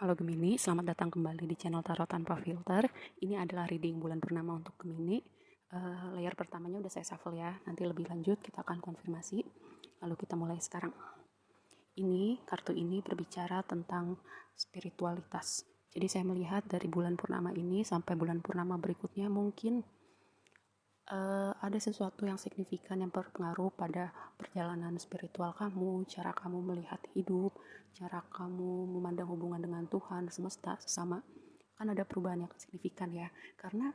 Halo Gemini, selamat datang kembali di channel Tarot Tanpa Filter. Ini adalah reading bulan purnama untuk Gemini. Layer pertamanya udah saya shuffle ya. Nanti lebih lanjut kita akan konfirmasi. Lalu kita mulai sekarang. Kartu ini berbicara tentang spiritualitas. Jadi saya melihat dari bulan purnama ini sampai bulan purnama berikutnya mungkin ada sesuatu yang signifikan yang berpengaruh pada perjalanan spiritual kamu, cara kamu melihat hidup, cara kamu memandang hubungan dengan Tuhan, semesta, sesama. Kan ada perubahan yang signifikan ya, karena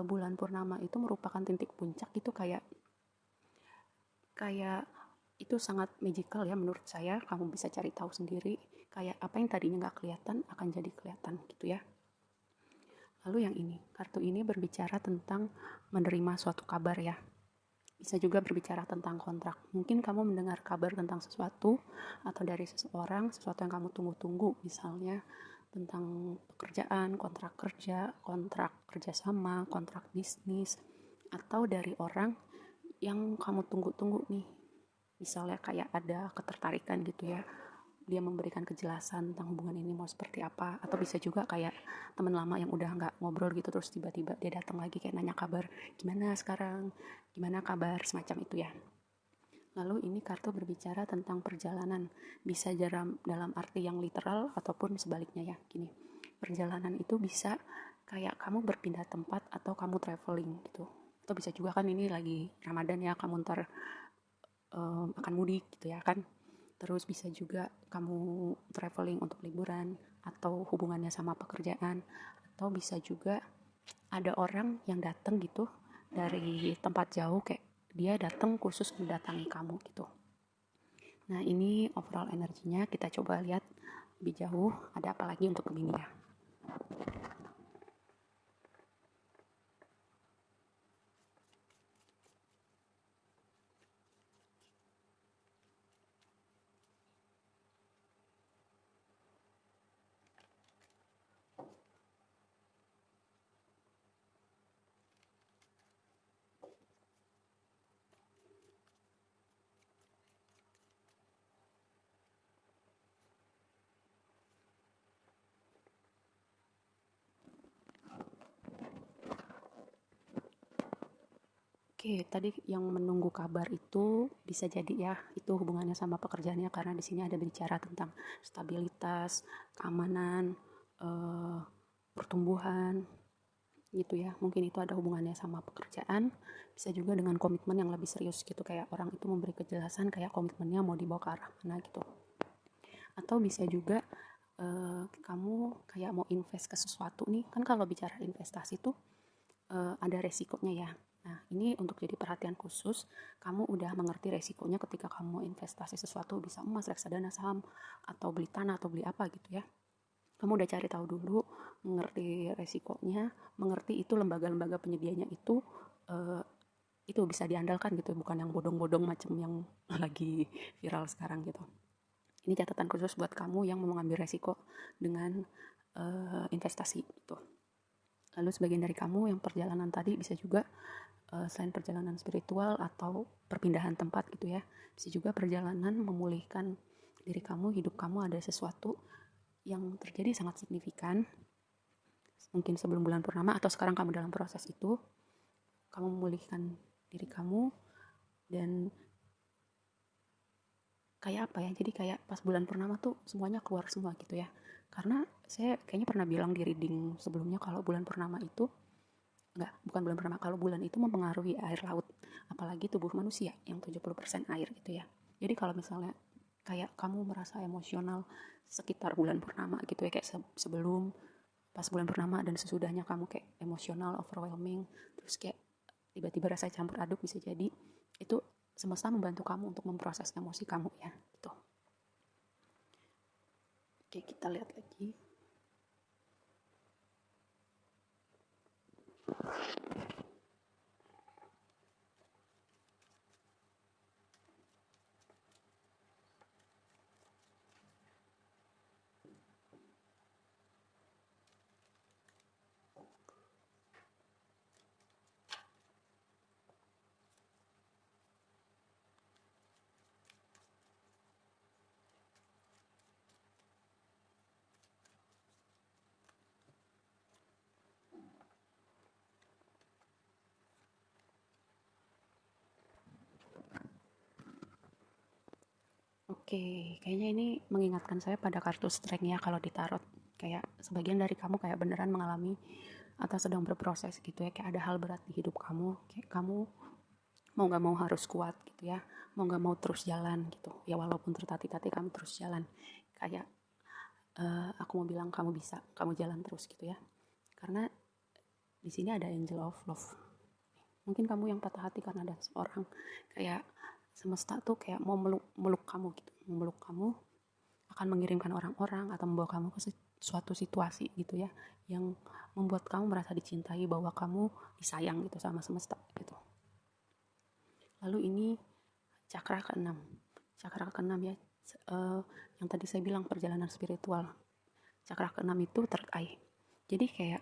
bulan purnama itu merupakan titik puncak. Itu kayak itu sangat magical ya menurut saya. Kamu bisa cari tahu sendiri, kayak apa yang tadinya nggak kelihatan akan jadi kelihatan gitu ya. Lalu yang ini, kartu ini berbicara tentang menerima suatu kabar ya. Bisa juga berbicara tentang kontrak. Mungkin kamu mendengar kabar tentang sesuatu atau dari seseorang, sesuatu yang kamu tunggu-tunggu, misalnya tentang pekerjaan, kontrak kerjasama, kontrak bisnis, atau dari orang yang kamu tunggu-tunggu nih. Misalnya kayak ada ketertarikan gitu ya, dia memberikan kejelasan tentang hubungan ini mau seperti apa. Atau bisa juga kayak teman lama yang udah nggak ngobrol gitu, terus tiba-tiba dia datang lagi kayak nanya kabar, gimana sekarang, gimana kabar, semacam itu ya. Lalu ini kartu berbicara tentang perjalanan, bisa dalam arti yang literal ataupun sebaliknya ya. Gini, perjalanan itu bisa kayak kamu berpindah tempat atau kamu traveling gitu. Atau bisa juga kan ini lagi Ramadan ya, kamu ntar akan mudik gitu ya kan. Terus bisa juga kamu traveling untuk liburan atau hubungannya sama pekerjaan. Atau bisa juga ada orang yang datang gitu dari tempat jauh, kayak dia datang khusus mendatangi kamu gitu. Nah ini overall energinya, kita coba lihat lebih jauh ada apa lagi untuk Gemini ya. Oke, tadi yang menunggu kabar itu bisa jadi ya, itu hubungannya sama pekerjaannya, karena di sini ada bicara tentang stabilitas, keamanan, pertumbuhan gitu ya. Mungkin itu ada hubungannya sama pekerjaan, bisa juga dengan komitmen yang lebih serius gitu, kayak orang itu memberi kejelasan kayak komitmennya mau dibawa ke arah mana gitu. Atau bisa juga kamu kayak mau invest ke sesuatu nih, kan kalau bicara investasi tuh ada resikonya ya. Nah, ini untuk jadi perhatian khusus, kamu udah mengerti resikonya ketika kamu investasi sesuatu, bisa emas, reksadana, saham, atau beli tanah, atau beli apa gitu ya. Kamu udah cari tahu dulu, mengerti resikonya, mengerti itu lembaga-lembaga penyedianya itu bisa diandalkan gitu, bukan yang bodong-bodong macam yang lagi viral sekarang gitu. Ini catatan khusus buat kamu yang mau mengambil resiko dengan investasi gitu. Lalu sebagian dari kamu yang perjalanan tadi bisa juga selain perjalanan spiritual atau perpindahan tempat gitu ya, bisa juga perjalanan memulihkan diri kamu, hidup kamu ada sesuatu yang terjadi sangat signifikan. Mungkin sebelum bulan purnama atau sekarang kamu dalam proses itu, kamu memulihkan diri kamu. Dan kayak apa ya, jadi kayak pas bulan purnama tuh semuanya keluar semua gitu ya. Karena saya kayaknya pernah bilang di reading sebelumnya kalau bulan purnama itu bukan bulan purnama, kalau bulan itu mempengaruhi air laut, apalagi tubuh manusia yang 70% air gitu ya. Jadi kalau misalnya kayak kamu merasa emosional sekitar bulan purnama gitu ya, kayak sebelum, pas bulan purnama dan sesudahnya kamu kayak emosional overwhelming, terus kayak tiba-tiba rasa campur aduk, bisa jadi itu semesta membantu kamu untuk memproses emosi kamu ya gitu. Oke, kita lihat lagi. Oke, kayaknya ini mengingatkan saya pada kartu strength ya kalau ditarot. Kayak sebagian dari kamu kayak beneran mengalami atau sedang berproses gitu ya, kayak ada hal berat di hidup kamu, kayak kamu mau gak mau harus kuat gitu ya, mau gak mau terus jalan gitu ya, walaupun tertatih-tatih kamu terus jalan. Kayak aku mau bilang kamu bisa, kamu jalan terus gitu ya, karena di sini ada angel of love. Mungkin kamu yang patah hati karena ada seorang, kayak semesta tuh kayak mau meluk kamu gitu, memeluk kamu, akan mengirimkan orang-orang atau membawa kamu ke suatu situasi gitu ya, yang membuat kamu merasa dicintai, bahwa kamu disayang gitu sama semesta gitu. Lalu ini cakra keenam. Cakra keenam ya, yang tadi saya bilang perjalanan spiritual. Cakra keenam itu third eye. Jadi kayak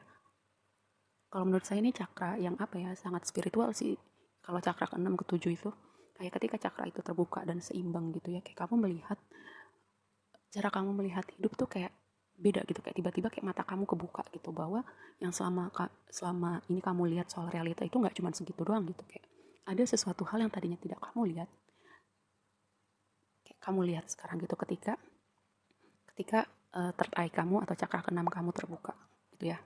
kalau menurut saya ini cakra yang apa ya, sangat spiritual sih. Kalau cakra keenam ketujuh itu kayak ketika cakra itu terbuka dan seimbang gitu ya, kayak kamu melihat, cara kamu melihat hidup tuh kayak beda gitu, kayak tiba-tiba kayak mata kamu kebuka gitu, bahwa yang selama ini kamu lihat soal realita itu nggak cuma segitu doang gitu, kayak ada sesuatu hal yang tadinya tidak kamu lihat, kayak kamu lihat sekarang gitu ketika ketika third eye kamu atau cakra keenam kamu terbuka gitu ya.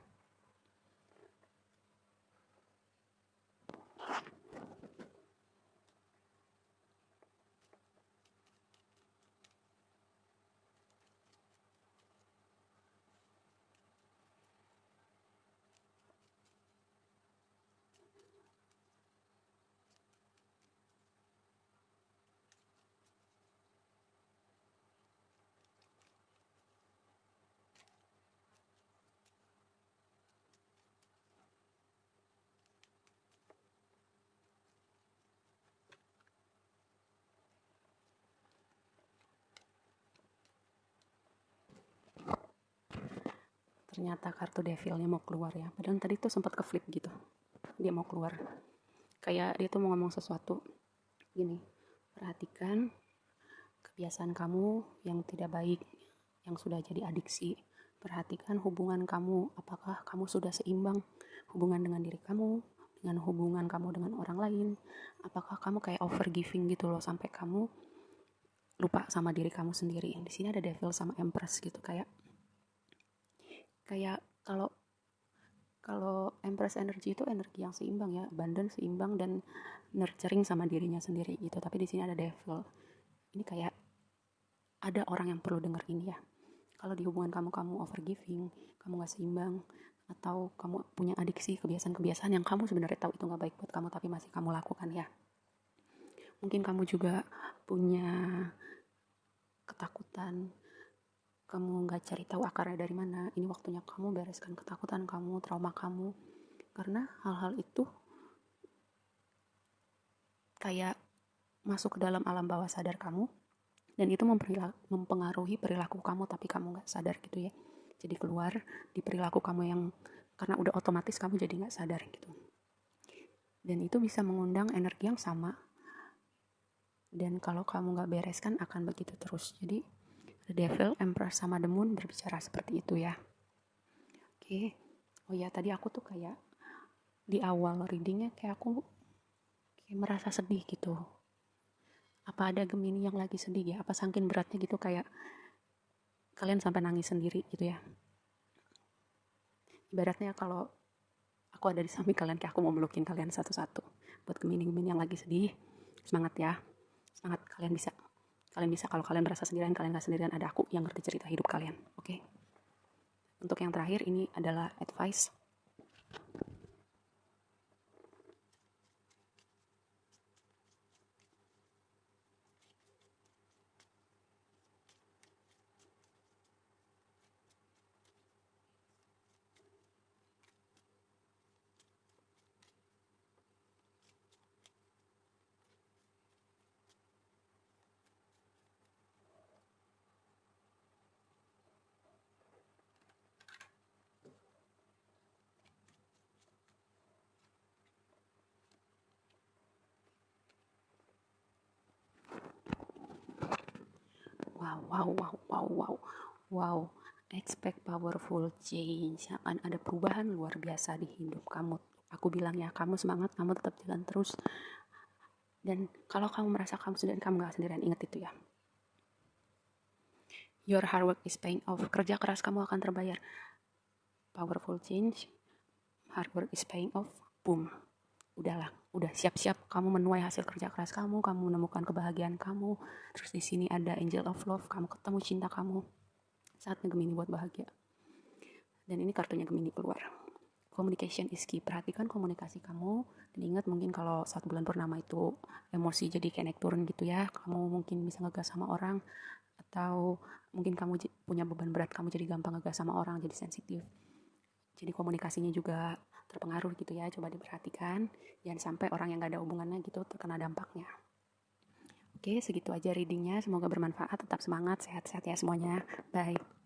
Ternyata kartu devilnya mau keluar ya, padahal tadi tuh sempat ke flip gitu, dia mau keluar, kayak dia tuh mau ngomong sesuatu gini, perhatikan kebiasaan kamu yang tidak baik, yang sudah jadi adiksi. Perhatikan hubungan kamu, apakah kamu sudah seimbang hubungan dengan diri kamu, dengan hubungan kamu dengan orang lain. Apakah kamu kayak overgiving gitu loh, sampai kamu lupa sama diri kamu sendiri. Di sini ada devil sama empress gitu, kayak kalau kalau empress energy itu energi yang seimbang ya, abundant, seimbang, dan nurturing sama dirinya sendiri gitu. Tapi di sini ada devil. Ini kayak ada orang yang perlu denger ini ya. Kalau di hubungan kamu overgiving, kamu gak seimbang, atau kamu punya adiksi, kebiasaan-kebiasaan yang kamu sebenarnya tahu itu gak baik buat kamu tapi masih kamu lakukan ya. Mungkin kamu juga punya ketakutan, kamu gak cari tahu akarnya dari mana. Ini waktunya kamu bereskan ketakutan kamu, trauma kamu, karena hal-hal itu kayak masuk ke dalam alam bawah sadar kamu, dan itu mempengaruhi perilaku kamu tapi kamu gak sadar gitu ya. Jadi keluar di perilaku kamu yang karena udah otomatis kamu jadi gak sadar gitu. Dan itu bisa mengundang energi yang sama, dan kalau kamu gak bereskan akan begitu terus. Jadi the devil, empress, sama the moon berbicara seperti itu ya. Oke. Oh ya, tadi aku tuh kayak di awal readingnya kayak aku kayak merasa sedih gitu. Apa ada Gemini yang lagi sedih ya? Apa saking beratnya gitu kayak kalian sampai nangis sendiri gitu ya? Ibaratnya kalau aku ada di samping kalian, kayak aku mau melukin kalian satu-satu. Buat Gemini-Gemini yang lagi sedih, semangat ya. Semangat, kalian bisa. Kalian bisa, kalau kalian merasa sendirian, kalian gak sendirian, ada aku yang ngerti cerita hidup kalian. Oke? Untuk yang terakhir, ini adalah advice. Wow. Expect powerful change. Akan ada perubahan luar biasa di hidup kamu. Aku bilang ya, kamu semangat, kamu tetap jalan terus. Dan kalau kamu merasa kamu sendirian, kamu gak sendirian, ingat itu ya. Your hard work is paying off. Kerja keras kamu akan terbayar. Powerful change. Hard work is paying off. Boom. Udahlah, udah siap-siap kamu menuai hasil kerja keras kamu menemukan kebahagiaan kamu. Terus di sini ada angel of love, kamu ketemu cinta kamu. Saatnya Gemini buat bahagia. Dan ini kartunya Gemini keluar. Communication is key. Perhatikan komunikasi kamu. Dan ingat, mungkin kalau 1 bulan purnama itu emosi jadi kayak naik turun gitu ya. Kamu mungkin bisa ngegas sama orang, atau mungkin kamu punya beban berat, kamu jadi gampang ngegas sama orang, jadi sensitif. Jadi komunikasinya juga terpengaruh gitu ya. Coba diperhatikan. Jangan sampai orang yang gak ada hubungannya gitu terkena dampaknya. Oke, segitu aja readingnya. Semoga bermanfaat. Tetap semangat, sehat-sehat ya semuanya. Bye.